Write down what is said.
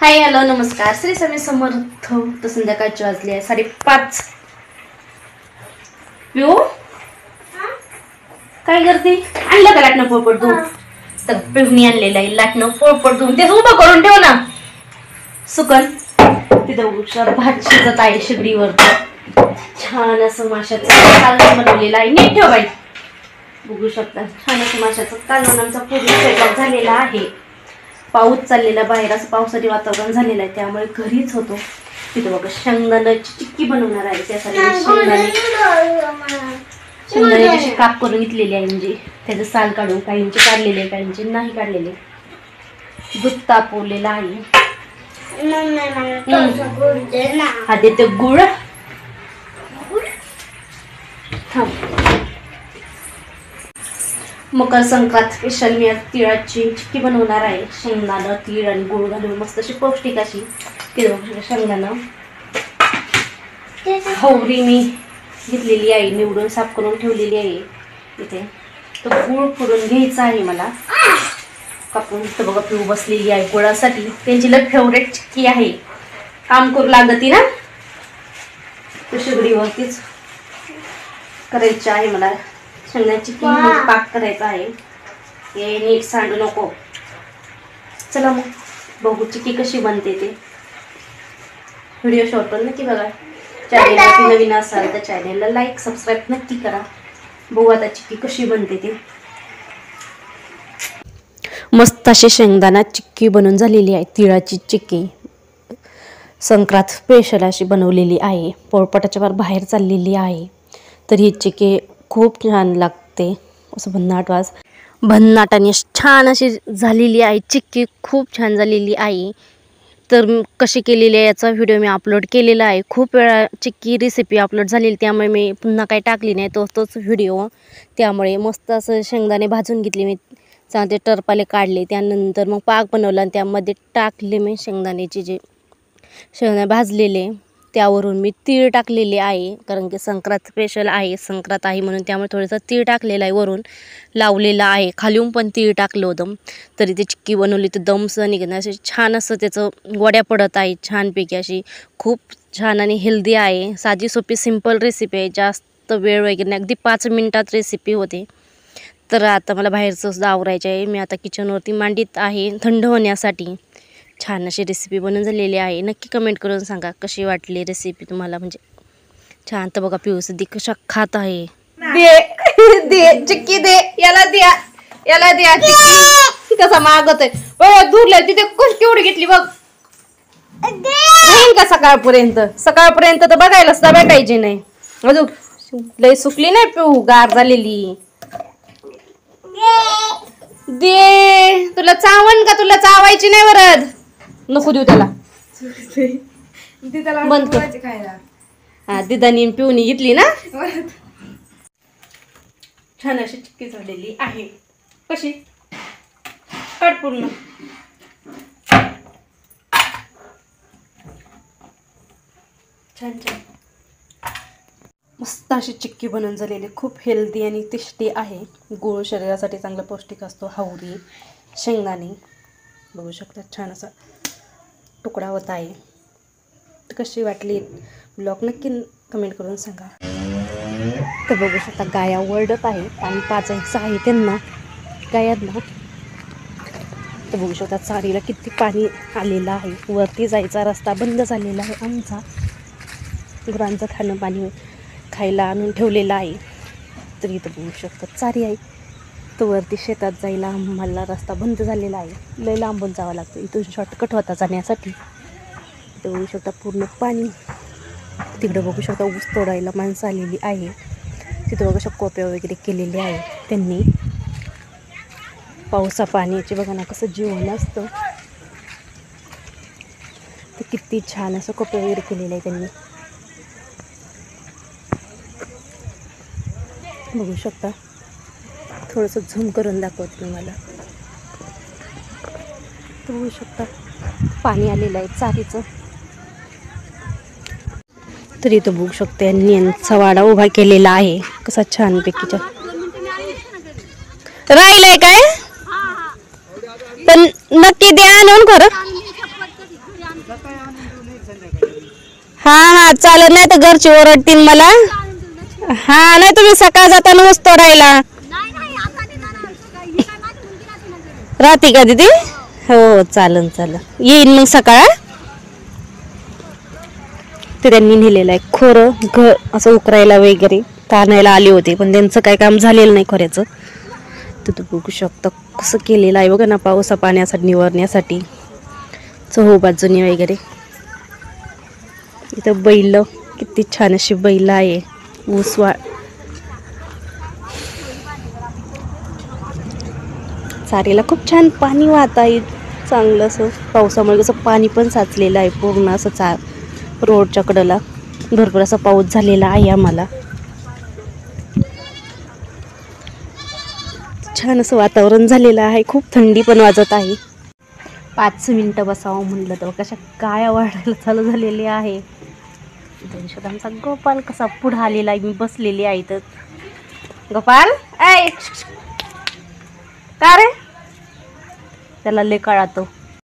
Hi hello नमस्कार श्री स्वामी समर्थ. तर संध्याकाळची वाजली आहे 5:30. पिऊ काय करते? आणलं का लाटणं पोळपट धुवून? तर पिऊनी आणलेलं आहे लाटणं पोळपट धुवून. ते उभं करून ठेव ना सुकन. तिथं भात शिजत आहे शिगडीवर. छान असं माशाचं कालवण बनवलेलं आहे. नीट ठेव बाई. बघू शकता छान असं माशाचं कालवण आमचा पूर्ण स्वयंपाक झालेला आहे. पाऊस चाललेला बाहेर, असं पावसाचे वातावरण झालेलं आहे त्यामुळे घरीच होतो. तिथं बघा शेंगदाण्याची चिक्की बनवणार आहे. त्यासाठी शेंगदाण्याची काप करून घेतलेली आहे. म्हणजे त्याचं साल काढून काहींचे काढलेले काहींचे नाही काढलेले. दूध तापवलेला आहे. हा देते गुळ. मकर संक्रांत स्पेशल मी तिळाची चिक्की बनवणार आहे. शेंगदाणं तीळ आणि गुळ घालून मस्त अशी पौष्टिक अशी. शेंगदाणं हवरी मी घेतलेली आहे, निवडून साफ करून ठेवलेली आहे. इथे तो गुळ फोडून घ्यायचा आहे मला कापून. तर बघा पिऊ बसलेली आहे गुळासाठी. त्यांची लय फेवरेट चिक्की आहे. काम करू लागती ना तो शिगडीवरतीच करायची आहे मला. शेंगदाण्याची चिक्की पाक करायचा आहे. हे नीट सांडू नको. चला मग बघू चिक्की कशी बनते ते. व्हिडिओ शॉर्ट पण नक्की बघा. चॅनेलवरती नवीन असाल तर चॅनेलला लाईक सबस्क्राईब नक्की करा. बघू आता चिक्की कशी बनते ते. मस्त अशी शेंगदाणा चिक्की बनवून झालेली आहे. तिळाची चिक्की संक्रांत स्पेशल अशी बनवलेली आहे. पोळपाटाच्या वर बाहेर चाललेली आहे. तर ही चिक्की खूप छान लागते. असं भन्नाटाने छान अशी झालेली आहे चिक्की. खूप छान झालेली आहे. तर कशी केलेली आहे याचा व्हिडिओ मी अपलोड केलेला आहे. खूप वेळा चिक्की रेसिपी अपलोड झालेली त्यामुळे मी पुन्हा काही टाकली नाही. तोच व्हिडिओ. त्यामुळे मस्त असं शेंगदाणे भाजून घेतले मी. चांगले टरपाले काढले. त्यानंतर मग पाक बनवला आणि त्यामध्ये टाकले मी शेंगदाण्याचे जे शेंगदाणे भाजलेले. त्यावरून मी तीळ टाकलेले आहे. कारण की संक्रांत स्पेशल आहे. संक्रांत आहे म्हणून त्यामुळे थोडंसं तीळ टाकलेलं आहे. वरून लावलेलं आहे. खालीहून पण तीळ टाकलं होतं. तरी ते चिक्की बनवली तर दमसं निघणं असे छान असं त्याचं वड्या पडत आहे छानपैकी अशी. खूप छान आणि हेल्दी आहे. साधी सोपी सिंपल रेसिपी आहे. जास्त वेळ वगैरे नाही. अगदी 5 मिनिटात रेसिपी होते. तर आता मला बाहेरचं सुद्धा आवरायचं आहे. मी आता किचनवरती मांडीत आहे थंड होण्यासाठी. छान अशी रेसिपी बनवून झालेली आहे. नक्की कमेंट करून सांगा कशी वाटली रेसिपी तुम्हाला. म्हणजे छान. तर बघा पिऊ सध्या कशा खात आहे. दे दे चिक्की दे. याला द्या याला द्या चिक्की. कसा मागत आहे दूरला. तिथे कशी केवढी घेतली बघ. राहील का सकाळपर्यंत तर बघायला सुद्धा भेटायची नाही. अजून लय सुकली नाही पिऊ. गार झालेली. दे. तुला चावण का? तुला चावायची नाही वरद. नको देऊ त्याला. बंद कर. हा दिदानी पिऊनी घेतली ना. छान अशी चिक्की झालेली आहे. कशी काढ पूर्ण. छान छान मस्त अशी चिक्की बनवून झालेली. खूप हेल्दी आणि टेस्टी आहे. गूळ शरीरासाठी चांगला पौष्टिक असतो. हावरी शेंगदाणे बघू शकता. छान असा तुकडा होत आहे. कशी वाटली ब्लॉग नक्की कमेंट करून सांगा. तर बघू शकता गाया ओरडत आहे. पाणी पाजायचं आहे त्यांना गायांना. तर बघू शकता चारीला किती पाणी आलेलं आहे. वरती जायचा रस्ता बंद झालेला आहे आमचा. गुरांचं खाणं पाणी खायला आणून ठेवलेलं आहे. तर इथं बघू शकता चारी आहे. तर वरती शेतात जायला आम्हाला रस्ता बंद झालेला आहे. लय लांबून जावं लागतं. इथून शॉर्टकट होता जाण्यासाठी. इथं बघू शकता पूर्ण पाणी. तिकडं बघू शकता ऊस तोडायला माणसं आलेली आहे. तिथं बघू शकता कोप्या वगैरे केलेले आहे त्यांनी. पावसा पाण्याचे बघा ना कसं जीवन असतं. तर किती छान असं कोप्या वगैरे केलेलं आहे त्यांनी. बघू शकता. थोडंसं झूम करून दाखवते तुम्हाला. बघू शकता पाणी आलेलं आहे चारीचं. तरी तो बघू शकते यांचा वाडा उभा केलेला आहे. कसा छान पैकीच्या राहिलंय काय. पण नक्की द्या आणून खरं. हा हा चालेल, नाही तर घरची ओरडतील मला. हा नाही तुम्ही सकाळ जाताना ऊस तोडायला राहते का दीदी? हो हो चालन चालन, येईन मग सकाळ. ते त्यांनी नेलेलं आहे खोरं घर असं उकरायला वगैरे, ताणायला आले होते पण त्यांचं काय काम झालेलं नाही खोऱ्याचं. तर तू बघू शकता कसं केलेलं आहे बघा ना, पावसा पाण्यासाठी निवरण्यासाठी चहू बाजूनी वगैरे. इथं बैल, किती छान अशी बैल आहे. ऊसवा चारीला खूप छान पाणी वाहत आहे, चांगलं असं पावसामुळे कसं पाणी पण साचलेलं आहे पूर्ण असं रोडच्या कडेला. भरपूर असा पाऊस झालेला आहे आम्हाला. छान असं वातावरण झालेलं आहे, खूप थंडी पण वाजत आहे. 5 मिनिटं बसावं म्हणलं तर कशा गाया वाढायला चालू झालेली आहे. आमचा गोपाल कसा पुढे आलेला आहे, मी बसलेली आहे तर. गोपाल ऐ का रे, त्याला लय कळतो.